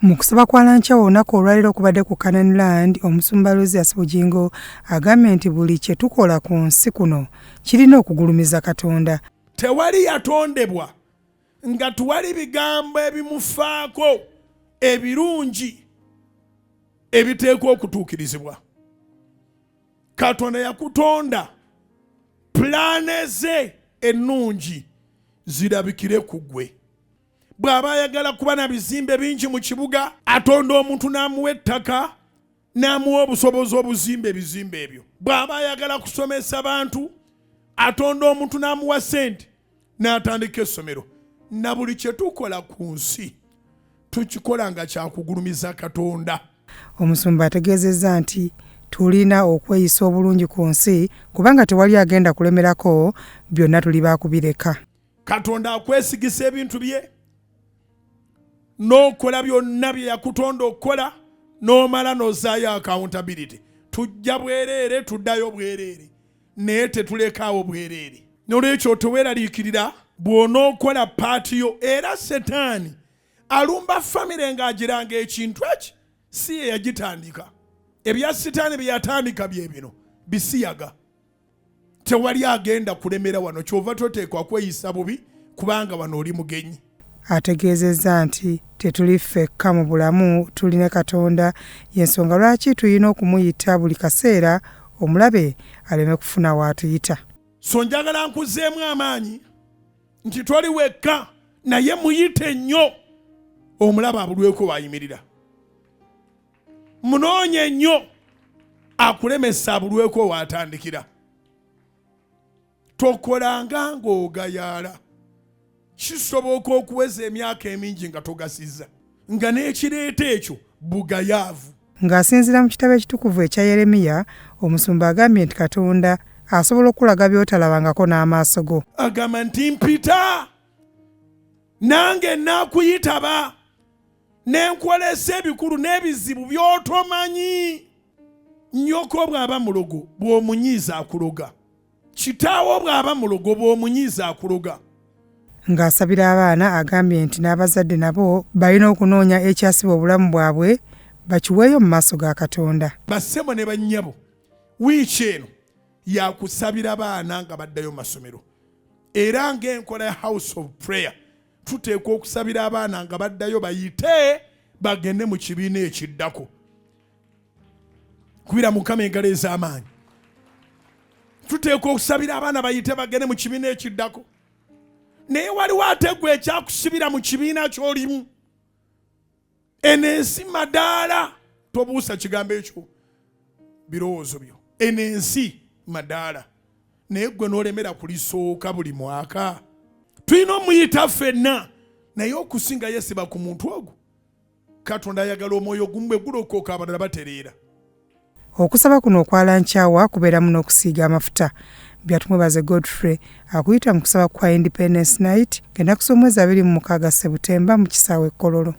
Mu kusaba kwa Lancha olunaku olwaliro okubadde ku Canaan Land, omusumba Luzias Bujingo agambye nti buli kye tukola ku nsi kuno kirina okugulumiza Katonda. Tewali yatondebwa nga tuwali bigambo ebimufaako ebirungi ebiteekwa okutuukirizibwa. Katonda yakutonda, pulaane ze ennungi zirabikire ku ggwe. Bw'aba ayagala kuba na bizimbe bingi mu kibuga, atonda omuntu n'amuwa ettaka n'amuwa obusobozi obuzimba ebizimbe ebyo. Bw'aba ayagala kusomesa bantu, atonda omuntu n'amuwa ssente n'atandika essomero. Na buli kye tukola ku nsi tukikola nga kyakugulumiza Katonda. Omusumba ategeezezza nti tulina okweyisa obulungi ku nsi kubanga tewali agenda kulemerako, byonna tuli baakubireka. Katonda akwesigisa ebintu bye, n'okola byonna bye yakutonda okukola, n'omala n'ozaayo accountability. Tujja bwereere, tuddayo bwereere, naye tetulekaawo bwereere. N'olwekyo teweeraliikirira bw'onookola paati yo. Era Setaani alumba famire ng'agiranga ekintu eki si ye yagitandika. Ebya Setaani bye yatandika bye bino bisiyaga. Tewali agenda kulemera wano, kyova toteekwa kweyisa bubi kubanga wano oli mugenyi. Ategeezezza nti tetuli ffekka mu bulamu, tulina Katonda, y'ensonga lwaki tulina okumuyita buli kaseera omulabe aleme kufuna waatuyita. So njagala nkuzeemu amaanyi nti toli wekka, naye muyite nnyo omulaba abulweko waayimirira. Munoonye nnyo akulemesa abulweko waatandikira. Tokolanga ng'ogayaala. Kisoboka okuweza emyaka emingi nga togasizza, nga n'ekireeta ekyo bugayaavu. Ng'asinziira mu kitabo ekitukuvu ekya Yeremiya, omusumba agambye nti Katonda asobola okulaga by'otalabangako n'amaaso go. Agamba nti mpita, nange naakuyitaba, n'enkolesa ebikulu n'ebizibu by'otomanyi. Nnyoko bw'aba mulogo bw'omunyiiza akuloga. Kitaawo bw'aba mulogo bw'omunyiiza akuloga. Ng'asabira abaana agambye nti n'abazadde nabo balina okunoonya ekyasiba obulamu bwabwe bakiweeyo mu maaso ga Katonda. Bassebo ne bannyabo, wiiki eno yakusabira baana nga baddayo mu masomero. Era ng'enkola ya House of Prayer tuteekwa okusabira abaana nga baddayo bayite bagende mu kibiina ekiddako. Kubira Mukama engalo ez'amaanyi. Tuteekwa okusabira abaana bayite bagende mu kibiina ekiddako. Naye waliwo ate gwe ekyakusibira mu kibiina ky'olimu. Eno ensi madaala, tobuusa kigambo ekyo birowoozo byo. Eno ensi madaala, naye gwe n'olemera kulisooka buli mwaka. Tulina omuyita ffenna, naye okusinga yesiba ku muntu ogwo. Katonda ayagala omwoyo gumu bwe gulokoka abalala batereera. Okusaba kuno okwa Lancha kubeeramu n'okusiiga amafuta. Byatumwebaze Godfrey akuyita mu kusaba kwa Independence Night ng'ennaku z'omwezi 26 Septemba mu kisaawe Kololo.